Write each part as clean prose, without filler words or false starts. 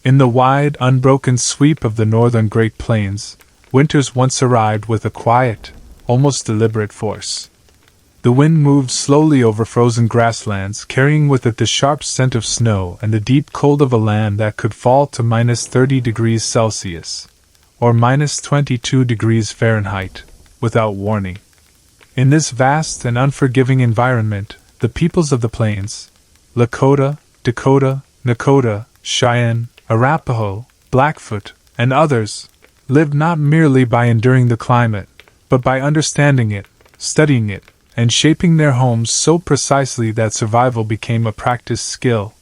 In the wide, unbroken sweep of the northern Great Plains, winters once arrived with a quiet, almost deliberate force. The wind moved slowly over frozen grasslands, carrying with it the sharp scent of snow and the deep cold of a land that could fall to -30°C, or -22°F, without warning. In this vast and unforgiving environment, the peoples of the plains, Lakota, Dakota, Nakota, Cheyenne, Arapaho, Blackfoot, and others, lived not merely by enduring the climate, but by understanding it, studying it, and shaping their homes so precisely that survival became a practiced skill.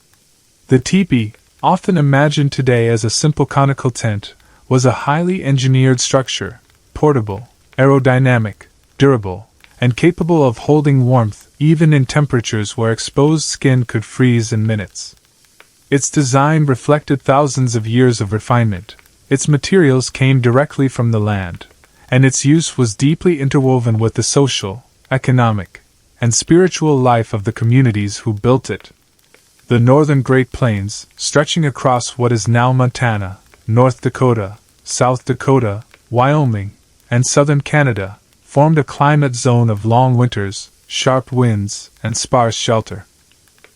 The tipi, often imagined today as a simple conical tent, was a highly engineered structure, portable, aerodynamic, durable, and capable of holding warmth even in temperatures where exposed skin could freeze in minutes. Its design reflected thousands of years of refinement, its materials came directly from the land, and its use was deeply interwoven with the social, economic, and spiritual life of the communities who built it. The northern Great Plains, stretching across what is now Montana, North Dakota, South Dakota, Wyoming, and southern Canada, formed a climate zone of long winters, sharp winds, and sparse shelter.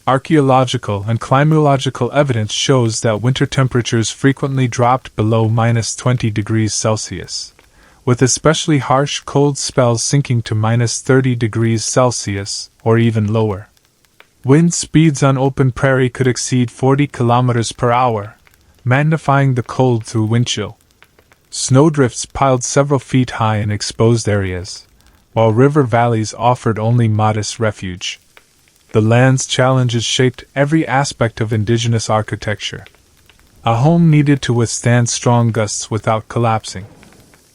Archaeological and climatological evidence shows that winter temperatures frequently dropped below -20°C, with especially harsh cold spells sinking to -30°C or even lower. Wind speeds on open prairie could exceed 40 km per hour, magnifying the cold through wind chill. Snowdrifts piled several feet high in exposed areas, while river valleys offered only modest refuge. The land's challenges shaped every aspect of indigenous architecture. A home needed to withstand strong gusts without collapsing.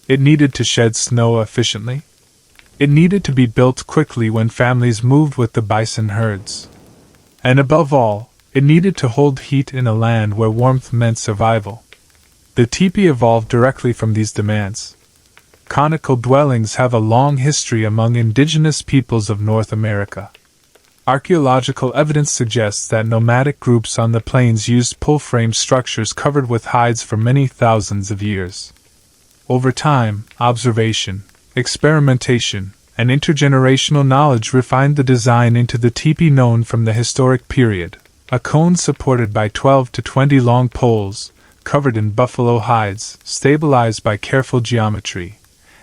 It needed to shed snow efficiently. It needed to be built quickly when families moved with the bison herds. And above all, it needed to hold heat in a land where warmth meant survival. The tipi evolved directly from these demands. Conical dwellings have a long history among indigenous peoples of North America. Archaeological evidence suggests that nomadic groups on the plains used pole-frame structures covered with hides for many thousands of years. Over time, observation, experimentation, and intergenerational knowledge refined the design into the tipi known from the historic period, a cone supported by 12 to 20 long poles, covered in buffalo hides, stabilized by careful geometry,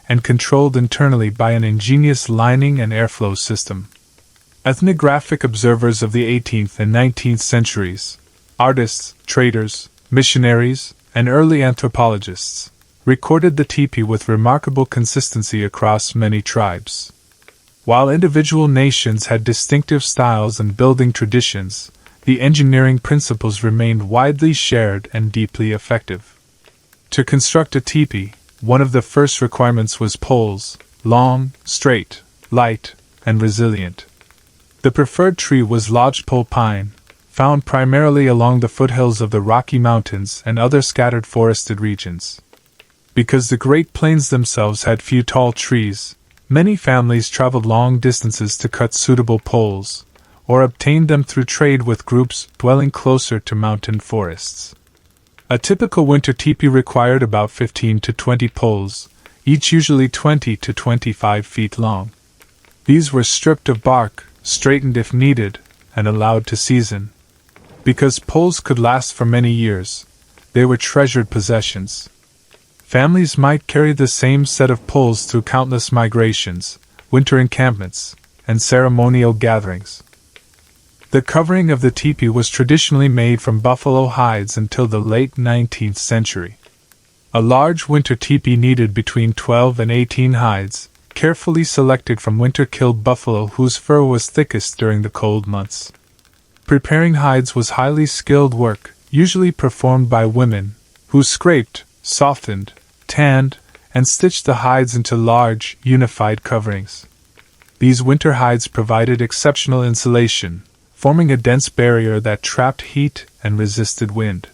and controlled internally by an ingenious lining and airflow system. Ethnographic observers of the 18th and 19th centuries, artists, traders, missionaries, and early anthropologists, recorded the tipi with remarkable consistency across many tribes. While individual nations had distinctive styles and building traditions, the engineering principles remained widely shared and deeply effective. To construct a tipi, one of the first requirements was poles, long, straight, light, and resilient. The preferred tree was lodgepole pine, found primarily along the foothills of the Rocky Mountains and other scattered forested regions. Because the Great Plains themselves had few tall trees, many families traveled long distances to cut suitable poles, or obtained them through trade with groups dwelling closer to mountain forests. A typical winter tipi required about 15 to 20 poles, each usually 20 to 25 feet long. These were stripped of bark, straightened if needed, and allowed to season. Because poles could last for many years, they were treasured possessions. Families might carry the same set of poles through countless migrations, winter encampments, and ceremonial gatherings. The covering of the tipi was traditionally made from buffalo hides until the late 19th century. A large winter tipi needed between 12 and 18 hides, carefully selected from winter-killed buffalo whose fur was thickest during the cold months. Preparing hides was highly skilled work, usually performed by women, who scraped, softened, tanned, and stitched the hides into large, unified coverings. These winter hides provided exceptional insulation, forming a dense barrier that trapped heat and resisted wind.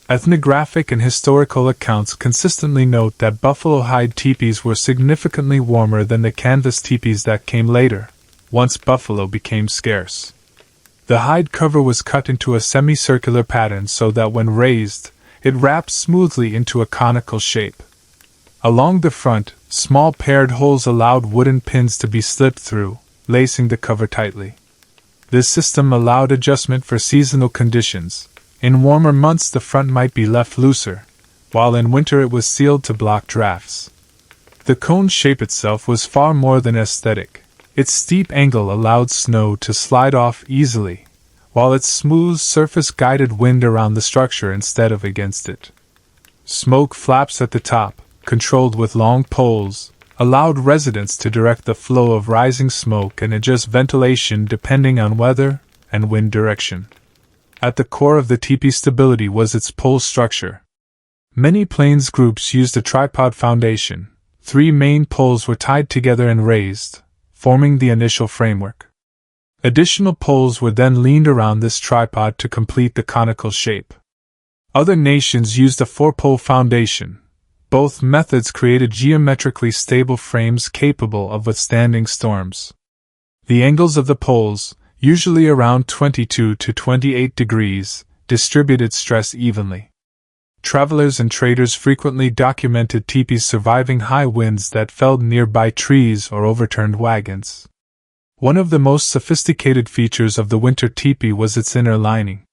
Ethnographic and historical accounts consistently note that buffalo hide tipis were significantly warmer than the canvas tipis that came later, once buffalo became scarce. The hide cover was cut into a semicircular pattern so that when raised, It wrapped smoothly into a conical shape. Along the front, small paired holes allowed wooden pins to be slipped through, lacing the cover tightly. This system allowed adjustment for seasonal conditions. In warmer months the front might be left looser, while in winter it was sealed to block drafts. The cone shape itself was far more than aesthetic. Its steep angle allowed snow to slide off easily, while its smooth surface guided wind around the structure instead of against it. Smoke flaps at the top, controlled with long poles, allowed residents to direct the flow of rising smoke and adjust ventilation depending on weather and wind direction. At the core of the teepee stability was its pole structure. Many plains groups used a tripod foundation. 3 main poles were tied together and raised, forming the initial framework. Additional poles were then leaned around this tripod to complete the conical shape. Other nations used a 4-pole foundation. Both methods created geometrically stable frames capable of withstanding storms. The angles of the poles, usually around 22 to 28 degrees, distributed stress evenly. Travelers and traders frequently documented teepees surviving high winds that felled nearby trees or overturned wagons. One of the most sophisticated features of the winter teepee was its inner lining.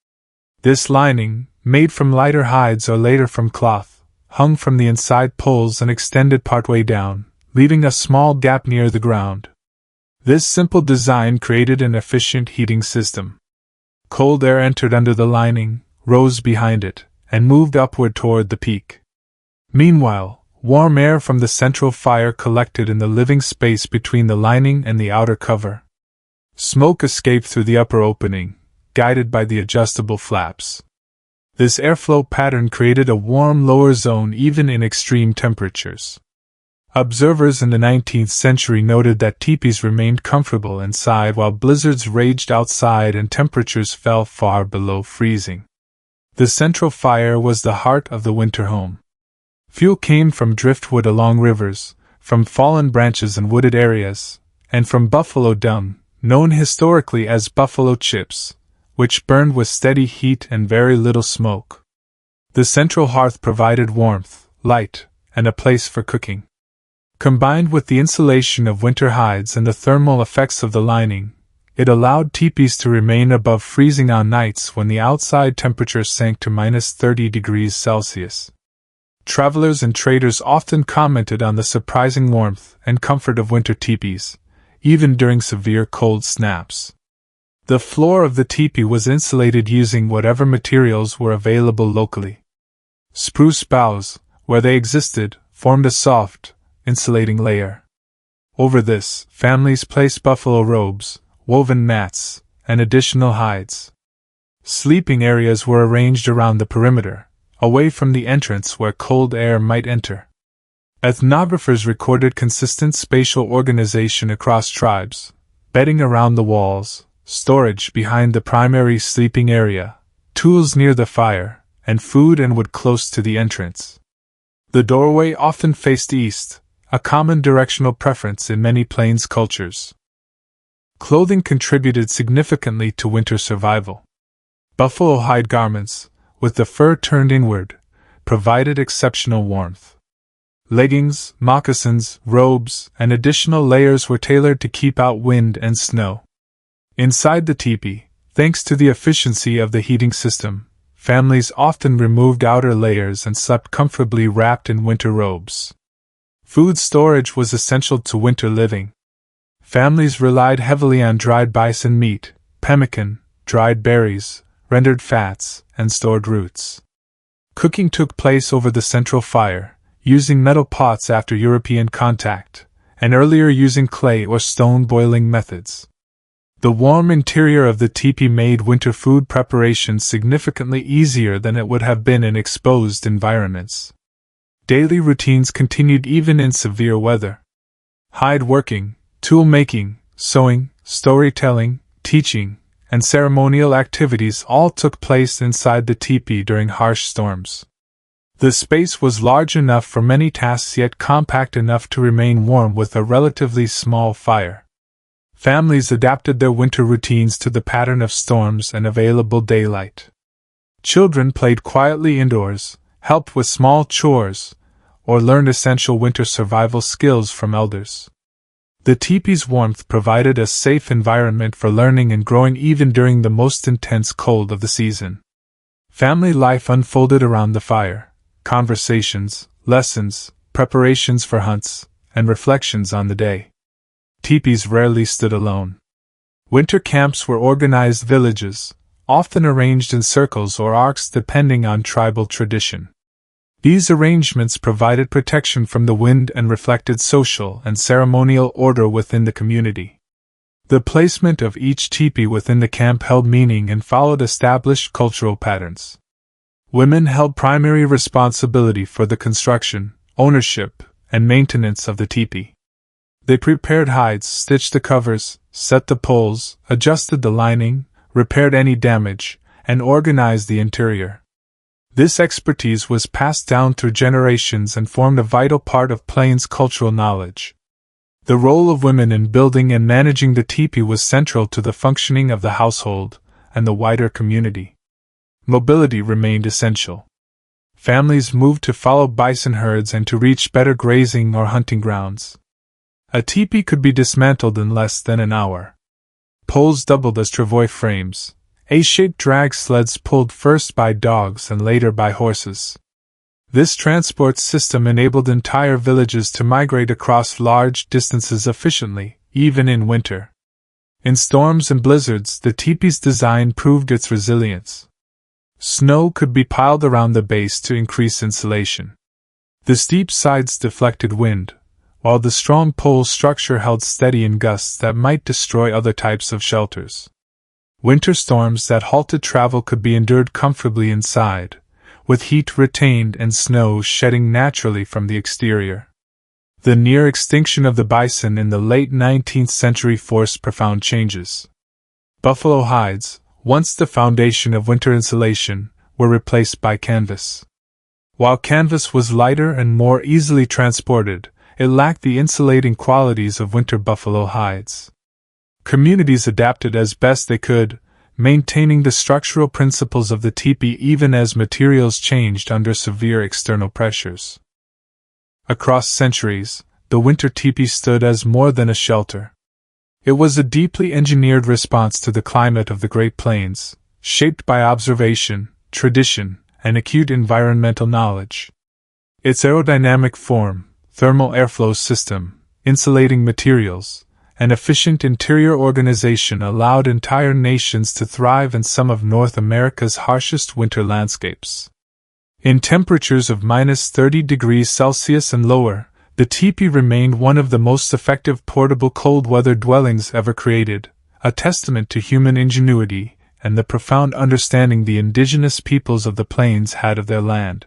This lining, made from lighter hides or later from cloth, hung from the inside poles and extended partway down, leaving a small gap near the ground. This simple design created an efficient heating system. Cold air entered under the lining, rose behind it, and moved upward toward the peak. Meanwhile, warm air from the central fire collected in the living space between the lining and the outer cover. Smoke escaped through the upper opening, guided by the adjustable flaps. This airflow pattern created a warm lower zone even in extreme temperatures. Observers in the 19th century noted that teepees remained comfortable inside while blizzards raged outside and temperatures fell far below freezing. The central fire was the heart of the winter home. Fuel came from driftwood along rivers, from fallen branches in wooded areas, and from buffalo dung, known historically as buffalo chips, which burned with steady heat and very little smoke. The central hearth provided warmth, light, and a place for cooking. Combined with the insulation of winter hides and the thermal effects of the lining, it allowed teepees to remain above freezing on nights when the outside temperature sank to -30 degrees Celsius. Travelers and traders often commented on the surprising warmth and comfort of winter teepees, even during severe cold snaps. The floor of the teepee was insulated using whatever materials were available locally. Spruce boughs, where they existed, formed a soft, insulating layer. Over this, families placed buffalo robes, woven mats, and additional hides. Sleeping areas were arranged around the perimeter, away from the entrance where cold air might enter. Ethnographers recorded consistent spatial organization across tribes, bedding around the walls, storage behind the primary sleeping area, tools near the fire, and food and wood close to the entrance. The doorway often faced east, a common directional preference in many plains cultures. Clothing contributed significantly to winter survival. Buffalo hide garments, with the fur turned inward, provided exceptional warmth. Leggings, moccasins, robes, and additional layers were tailored to keep out wind and snow. Inside the teepee, thanks to the efficiency of the heating system, families often removed outer layers and slept comfortably wrapped in winter robes. Food storage was essential to winter living. Families relied heavily on dried bison meat, pemmican, dried berries, rendered fats, and stored roots. Cooking took place over the central fire, using metal pots after European contact, and earlier using clay or stone boiling methods. The warm interior of the teepee made winter food preparation significantly easier than it would have been in exposed environments. Daily routines continued even in severe weather. Hide working, tool making, sewing, storytelling, teaching, and ceremonial activities all took place inside the teepee during harsh storms. The space was large enough for many tasks yet compact enough to remain warm with a relatively small fire. Families adapted their winter routines to the pattern of storms and available daylight. Children played quietly indoors, helped with small chores, or learned essential winter survival skills from elders. The teepee's warmth provided a safe environment for learning and growing even during the most intense cold of the season. Family life unfolded around the fire: conversations, lessons, preparations for hunts, and reflections on the day. Teepees rarely stood alone. Winter camps were organized villages, often arranged in circles or arcs depending on tribal tradition. These arrangements provided protection from the wind and reflected social and ceremonial order within the community. The placement of each teepee within the camp held meaning and followed established cultural patterns. Women held primary responsibility for the construction, ownership, and maintenance of the teepee. They prepared hides, stitched the covers, set the poles, adjusted the lining, repaired any damage, and organized the interior. This expertise was passed down through generations and formed a vital part of Plains cultural knowledge. The role of women in building and managing the teepee was central to the functioning of the household and the wider community. Mobility remained essential. Families moved to follow bison herds and to reach better grazing or hunting grounds. A teepee could be dismantled in less than an hour. Poles doubled as travois frames, A-shaped drag sleds pulled first by dogs and later by horses. This transport system enabled entire villages to migrate across large distances efficiently, even in winter. In storms and blizzards, the teepee's design proved its resilience. Snow could be piled around the base to increase insulation. The steep sides deflected wind, while the strong pole structure held steady in gusts that might destroy other types of shelters. Winter storms that halted travel could be endured comfortably inside, with heat retained and snow shedding naturally from the exterior. The near extinction of the bison in the late 19th century forced profound changes. Buffalo hides, once the foundation of winter insulation, were replaced by canvas. While canvas was lighter and more easily transported, it lacked the insulating qualities of winter buffalo hides. Communities adapted as best they could, maintaining the structural principles of the teepee even as materials changed under severe external pressures. Across centuries, the winter teepee stood as more than a shelter. It was a deeply engineered response to the climate of the Great Plains, shaped by observation, tradition, and acute environmental knowledge. Its aerodynamic form, thermal airflow system, insulating materials, and efficient interior organization allowed entire nations to thrive in some of North America's harshest winter landscapes. In temperatures of -30 degrees Celsius and lower, the teepee remained one of the most effective portable cold-weather dwellings ever created, a testament to human ingenuity and the profound understanding the indigenous peoples of the plains had of their land.